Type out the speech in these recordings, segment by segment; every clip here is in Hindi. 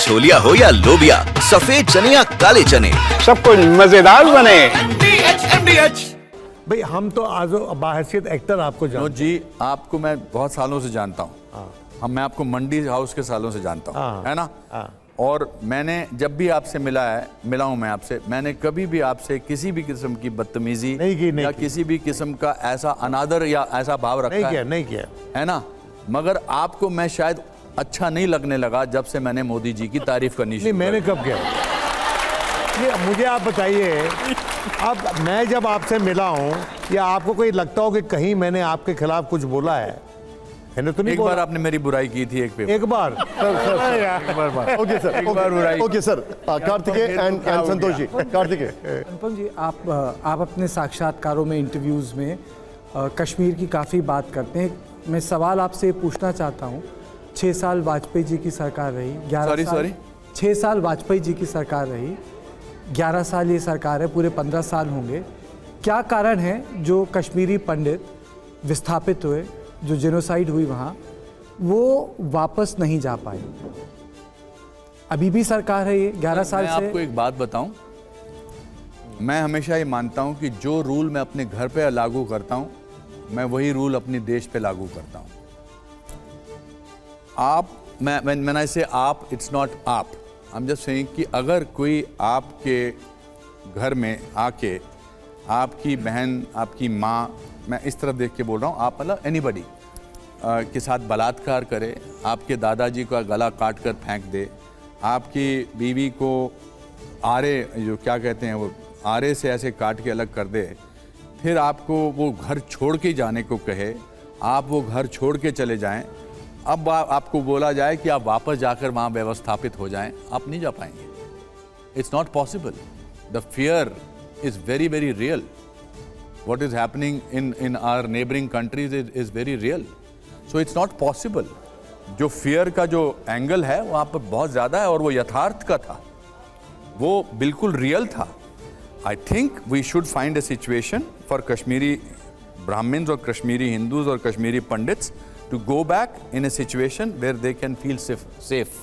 छोलिया हो या लोबिया, सफेद चने या काले चने, सब कुछ मजेदार बने। भाई हम तो आज बाहैसियत एक्टर आपको विनोद जानते जी, आपको मैं बहुत सालों से जानता हूँ। मैं आपको मंडी हाउस के सालों से जानता हूँ, है ना। और मैंने जब भी आपसे मिला हूँ मैं आपसे, मैंने कभी भी आपसे किसी भी किस्म की बदतमीजी नहीं या की। किसी भी किस्म का ऐसा अनादर या ऐसा भाव रखा नहीं किया है ना। मगर आपको मैं शायद अच्छा नहीं लगने लगा जब से मैंने मोदी जी की तारीफ करनी नहीं, शुरू मैंने कर कब किया? ये मुझे आप बताइए, अब मैं जब आपसे मिला हूं या आपको कोई लगता हो कि कहीं मैंने आपके खिलाफ कुछ बोला है? मैंने तो नहीं एक बोला। बार आपने मेरी बुराई की थी एक पेपर। एक बार ओके सर, बार बुराई। Okay sir, Kartikeya and Santosh ji. Kartikeya, अनुपम जी, आप अपने साक्षात्कारों में, इंटरव्यूज़ में कश्मीर की काफ़ी बात करते हैं। मैं सवाल आपसे पूछना चाहता हूँ, 6 साल वाजपेयी जी की सरकार रही, 11 साल 6 साल वाजपेयी जी की सरकार रही, 11 साल ये सरकार है, पूरे 15 साल होंगे। क्या कारण है जो कश्मीरी पंडित विस्थापित हुए, जो जेनोसाइड हुई वहाँ, वो वापस नहीं जा पाए? अभी भी सरकार है ये 11 साल से। मैं आपको एक बात बताऊं, मैं हमेशा ये मानता हूं कि जो रूल मैं अपने घर पे लागू करता हूं, मैं वही रूल अपने देश पे लागू करता हूं। मैंने इसे आप, इट्स नॉट आप, आई एम जस्ट सेइंग कि अगर कोई आपके घर में आके आपकी बहन, आपकी माँ, मैं इस तरफ देख के बोल रहा हूँ, आप मतलब एनीबडी के साथ बलात्कार करे, आपके दादाजी का गला काट कर फेंक दे, आपकी बीवी को आरे, जो क्या कहते हैं वो, आरे से ऐसे काट के अलग कर दे, फिर आपको वो घर छोड़ के जाने को कहे, आप वो घर छोड़ के चले जाएं, अब आपको बोला जाए कि आप वापस जाकर वहाँ व्यवस्थापित हो जाएं, आप नहीं जा पाएंगे। It's not possible. The fear is very very real. What is happening in our neighboring countries is very real. So it's not possible. जो fear का जो एंगल है वहाँ पर बहुत ज़्यादा है और वो यथार्थ का था, वो बिल्कुल रियल था। I think we should find a situation for Kashmiri Brahmins or Kashmiri Hindus or Kashmiri Pandits to go back in a situation where they can feel safe.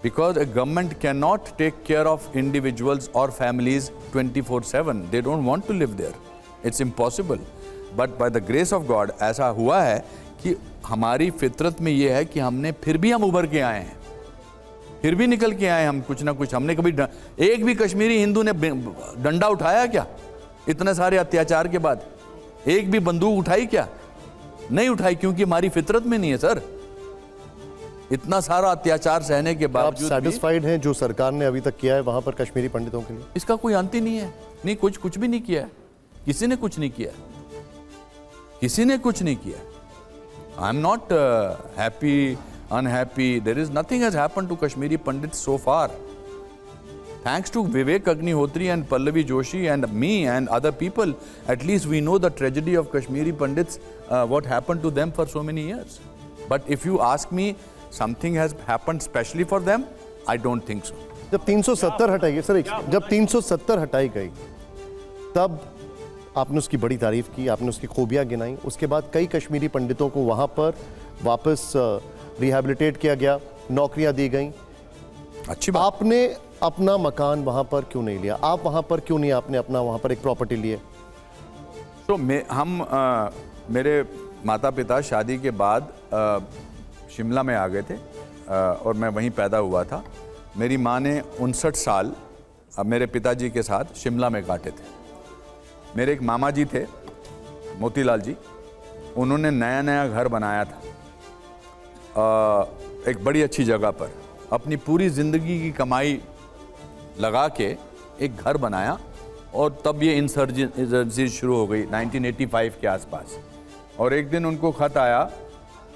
Because a government cannot take care of individuals or families 24/7. They don't want to live there. It's impossible. But by the grace of God, ऐसा हुआ है कि हमारी फितरत में ये है कि हमने फिर भी हम उभर के आए हैं, फिर भी निकल के आए हम कुछ ना कुछ। हमने कभी एक भी कश्मीरी हिंदू ने डंडा उठाया क्या? इतने सारे अत्याचार के बाद एक भी बंदूक उठाई क्या? नहीं उठाई, क्योंकि हमारी फितरत में नहीं है सर। इतना सारा अत्याचार सहने के आप बावजूद सेटिस्फाइड हैं जो सरकार ने अभी तक किया है वहां पर कश्मीरी पंडितों के लिए? इसका कोई अंत ही नहीं है। नहीं, कुछ भी नहीं किया है, किसी ने कुछ नहीं किया, किसी ने कुछ नहीं किया। I am not happy, unhappy, there is nothing has happened to Kashmiri Pandit so far. Thanks to Vivek Agnihotri and Pallavi Joshi and me and other people, at least we know the tragedy of Kashmiri Pandits, what happened to them for so many years. But if you ask me, something has happened specially for them, I don't think so. जब 370 हटाई सर, जब 370 हटाई गई तब आपने उसकी बड़ी तारीफ की, आपने उसकी खूबियां गिनाई। उसके बाद कई कश्मीरी पंडितों को वहां पर वापस रिहैबिलिटेट किया गया, नौकरियां दी गई। अच्छी बात। आपने अपना मकान वहां पर क्यों नहीं लिया? आप वहां पर क्यों नहीं आपने अपना वहां पर एक प्रॉपर्टी लिए? तो मेरे माता पिता शादी के बाद शिमला में आ गए थे और मैं वहीं पैदा हुआ था। मेरी माँ ने 59 साल मेरे पिताजी के साथ शिमला में काटे थे। मेरे एक मामा जी थे, मोतीलाल जी, उन्होंने नया नया घर बनाया था एक बड़ी अच्छी जगह पर। अपनी पूरी ज़िंदगी की कमाई लगा के एक घर बनाया और तब ये इंसर्जेंसी शुरू हो गई 1985 के आसपास। और एक दिन उनको ख़त आया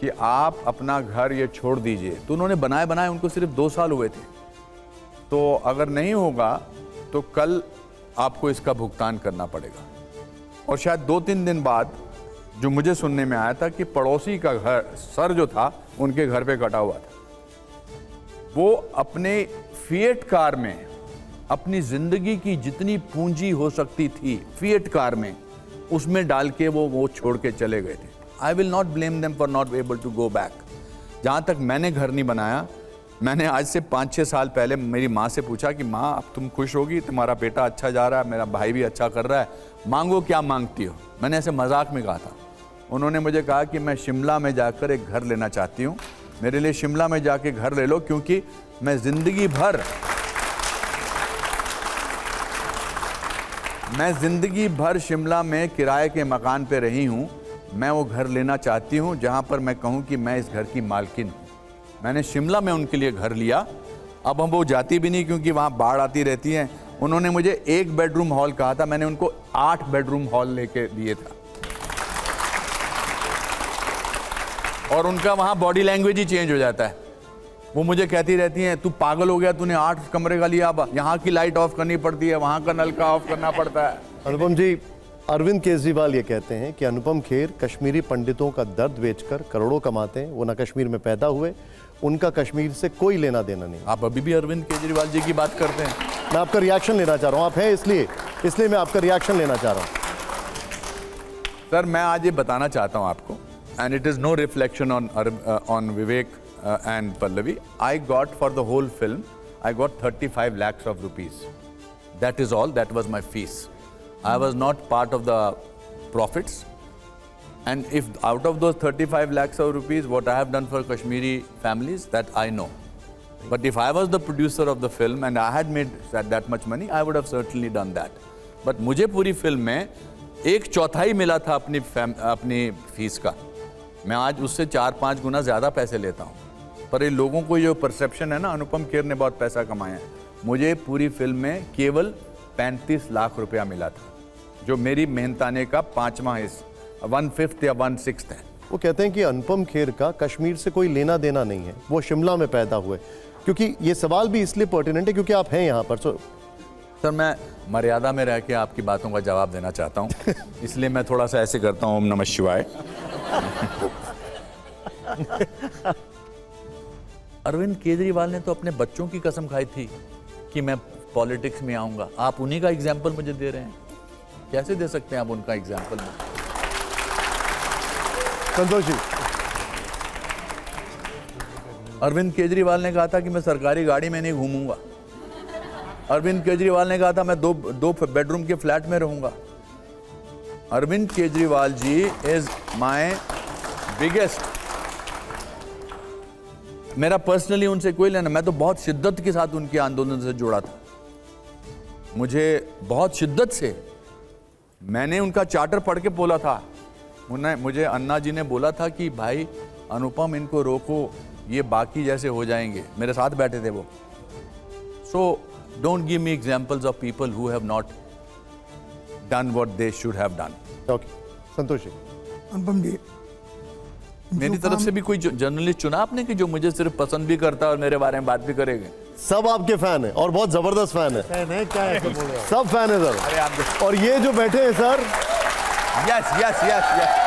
कि आप अपना घर ये छोड़ दीजिए। तो उन्होंने बनाए उनको सिर्फ 2 साल हुए थे। तो अगर नहीं होगा तो कल आपको इसका भुगतान करना पड़ेगा। और शायद 2-3 दिन बाद जो मुझे सुनने में आया था कि पड़ोसी का घर, सर जो था, उनके घर पे कटा हुआ था। वो अपने फिएट कार में अपनी ज़िंदगी की जितनी पूंजी हो सकती थी फिएट कार में, उसमें डाल के वो छोड़ के चले गए थे। I will not blame them for not able to go back. जहाँ तक मैंने घर नहीं बनाया, मैंने आज से 5-6 साल पहले मेरी माँ से पूछा कि माँ अब तुम खुश होगी, तुम्हारा बेटा अच्छा जा रहा है, मेरा भाई भी अच्छा कर रहा है, मांगो क्या मांगती हो। मैंने ऐसे मजाक में कहा था। उन्होंने मुझे कहा कि मैं शिमला में जाकर एक घर लेना चाहती हूँ, मेरे लिए शिमला में जाके घर ले लो, क्योंकि मैं जिंदगी भर शिमला में किराए के मकान पे रही हूँ। मैं वो घर लेना चाहती हूँ जहाँ पर मैं कहूँ कि मैं इस घर की मालकिन हूँ। मैंने शिमला में उनके लिए घर लिया। अब हम वो जाती भी नहीं क्योंकि वहाँ बाढ़ आती रहती है। उन्होंने मुझे 1 बेडरूम हॉल कहा था, मैंने उनको 8 बेडरूम हॉल लेके दिए था। और उनका वहाँ बॉडी लैंग्वेज ही चेंज हो जाता है। वो मुझे कहती रहती हैं तू पागल हो गया, तूने 8 कमरे का लिया, अब यहाँ की लाइट ऑफ करनी पड़ती है, वहाँ का नलका ऑफ करना पड़ता है। अनुपम जी, अरविंद केजरीवाल ये कहते हैं कि अनुपम खेर कश्मीरी पंडितों का दर्द बेचकर करोड़ों कमाते हैं। वो ना कश्मीर में पैदा हुए, उनका कश्मीर से कोई लेना देना नहीं। आप अभी भी अरविंद केजरीवाल जी की बात करते हैं। मैं आपका रिएक्शन लेना चाह रहा हूँ, आप हैं इसलिए मैं आपका रिएक्शन लेना चाह रहा हूँ। सर मैं आज ये बताना चाहता हूँ आपको, and it is no reflection on Vivek and Pallavi. I got for the whole film, I got 35 lakhs of rupees. That is all, that was my fees. I was not part of the profits. And if out of those 35 lakhs of rupees, what I have done for Kashmiri families, that I know. But if I was the producer of the film and I had made that much money, I would have certainly done that. But मुझे पूरी फिल्म में 1/4 मिला था अपनी फीस का। मैं आज उससे 4-5 गुना ज़्यादा पैसे लेता हूँ। पर ये लोगों को जो परसेप्शन है ना, अनुपम खेर ने बहुत पैसा कमाया है, मुझे पूरी फिल्म में केवल 35 लाख रुपया मिला था, जो मेरी मेहनताने का 5वां हिस्सा, 1/5 या 1/6 है। वो कहते हैं कि अनुपम खेर का कश्मीर से कोई लेना देना नहीं है, वो शिमला में पैदा हुए। क्योंकि ये सवाल भी इसलिए पर्टिनेंट है क्योंकि आप हैं यहाँ पर। सर मैं मर्यादा में रह के आपकी बातों का जवाब देना चाहता हूँ, इसलिए मैं थोड़ा सा ऐसे करता हूँ, ओम नमः शिवाय। अरविंद केजरीवाल ने तो अपने बच्चों की कसम खाई थी कि मैं पॉलिटिक्स में आऊंगा। आप उन्हीं का एग्जाम्पल मुझे दे रहे हैं, कैसे दे सकते हैं आप उनका एग्जाम्पल? संतोष जी, अरविंद केजरीवाल ने कहा था कि मैं सरकारी गाड़ी में नहीं घूमूंगा। अरविंद केजरीवाल ने कहा था मैं दो बेडरूम के फ्लैट में रहूंगा। Arvind Kejriwal ji is my biggest. मेरा पर्सनली उनसे कोई लेना, मैं तो बहुत शिद्दत के साथ उनके आंदोलन से जुड़ा था। मुझे बहुत शिद्दत से, मैंने उनका चार्टर पढ़ के बोला था। मुझे अन्ना जी ने बोला था कि भाई अनुपम इनको रोको, ये बाकी जैसे हो जाएंगे। मेरे साथ बैठे थे वो। So don't give me examples of people who have not done what they should have done. Okay Santosh ji. Anupam ji, मेरी तरफ से भी कोई जर्नलिस्ट चुना आपने कि जो मुझे सिर्फ पसंद भी करता है और मेरे बारे में बात भी करेंगे? सब आपके फैन है और बहुत जबरदस्त फैन है। नहीं क्या है बोल रहे हो? सब फैन है सर। अरे आप और ये जो बैठे हैं sir, yes yes yes yes,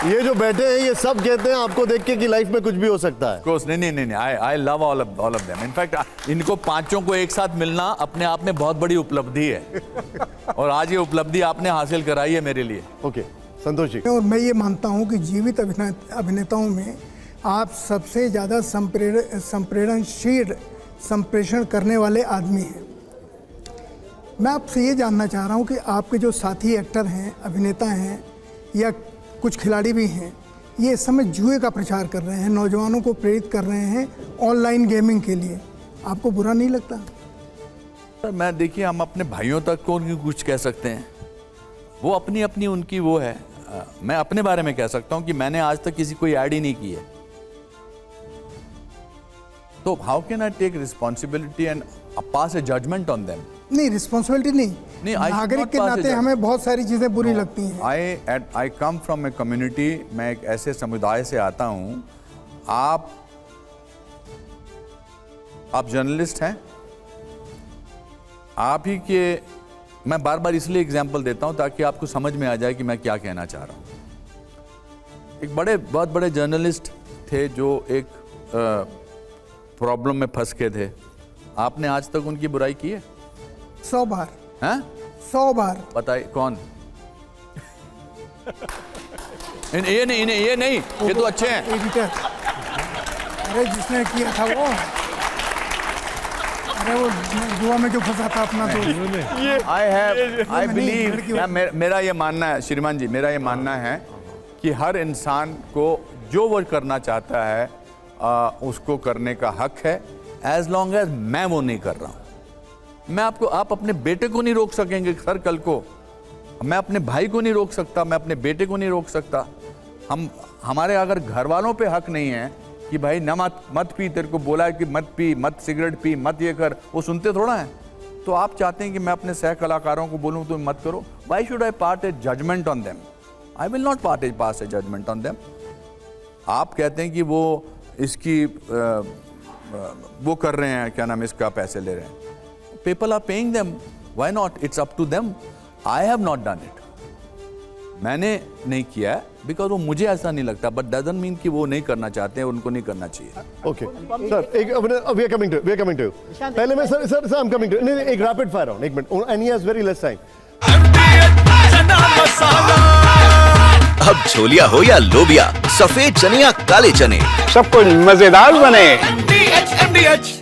ये जो बैठे हैं ये सब कहते हैं आपको देख के कि लाइफ में कुछ भी हो सकता है। कोर्स नहीं, I love all of them. In fact इनको पांचों को एक साथ मिलना अपने आप में बहुत बड़ी उपलब्धि है, और आज ये उपलब्धि आपने हासिल कराई है मेरे लिए। ओके संतोष जी। और मैं ये मानता हूँ कि जीवित अभिनेताओं में आप सबसे ज़्यादा संप्रेषणशील संप्रेषण करने वाले आदमी हैं। मैं आपसे ये जानना चाह रहा हूँ कि आपके जो साथी एक्टर हैं, अभिनेता हैं या कुछ खिलाड़ी भी हैं, ये इस समय जुए का प्रचार कर रहे हैं, नौजवानों को प्रेरित कर रहे हैं ऑनलाइन गेमिंग के लिए। आपको बुरा नहीं लगता? सर मैं देखिए, हम अपने भाइयों तक को कुछ कह सकते हैं, वो अपनी अपनी उनकी वो है। मैं अपने बारे में कह सकता हूँ कि मैंने आज तक किसी को ऐड ही नहीं की है। तो how can I take responsibility and pass a judgement on them? नहीं, रिस्पॉन्सिबिलिटी नहीं, नागरिक के नाते हमें बहुत सारी चीज़ें बुरी लगती हैं। आई कम फ्रॉम ए कम्युनिटी, मैं एक ऐसे समुदाय से आता हूँ। आप जर्नलिस्ट हैं, आप ही के, मैं बार बार इसलिए एग्जाम्पल देता हूँ ताकि आपको समझ में आ जाए कि मैं क्या कहना चाह रहा हूँ। एक बहुत बड़े जर्नलिस्ट थे जो एक प्रॉब्लम में फंस के थे। आपने आज तक उनकी बुराई की है? 100 बार। हैं? 100 बार। बताइए कौन? ये नहीं, ये तो अच्छे हैं। एडिटर। अरे जिसने किया था वो, अरे वो जुआ में जो फंसा था अपना तो आई बिलीव, मेरा ये मानना है श्रीमान जी, मेरा ये मानना है कि हर इंसान को जो वो करना चाहता है उसको करने का हक है, एज लॉन्ग एज मैं वो नहीं कर रहा हूं। मैं आपको, आप अपने बेटे को नहीं रोक सकेंगे सर, कल को मैं अपने भाई को नहीं रोक सकता, मैं अपने बेटे को नहीं रोक सकता। हमारे अगर घर वालों पे हक नहीं है कि भाई ना मत पी, तेरे को बोला है कि मत पी, मत सिगरेट पी, मत ये कर, वो सुनते थोड़ा है। तो आप चाहते हैं कि मैं अपने सह कलाकारों को बोलूं तो मत करो। Why should I pass a judgement on them? I will not pass a judgement on them. आप कहते हैं कि वो इसकी वो कर रहे हैं, क्या नाम, इसका पैसे ले रहे हैं, people are paying them, why not, it's up to them. I have not done it, मैंने नहीं किया है बिकॉज वो मुझे ऐसा नहीं लगता, बट डजंट मीन कि वो नहीं करना चाहते हैं, उनको नहीं करना चाहिए। ओके सर, एक वी आर कमिंग टू पहले मैं sir I am coming to, नहीं एक रैपिड फायर राउंड, एक minute, and he has very less time. अब छोलिया हो या लोबिया, सफेद चने या काले चने, सबको मजेदार बने। MDH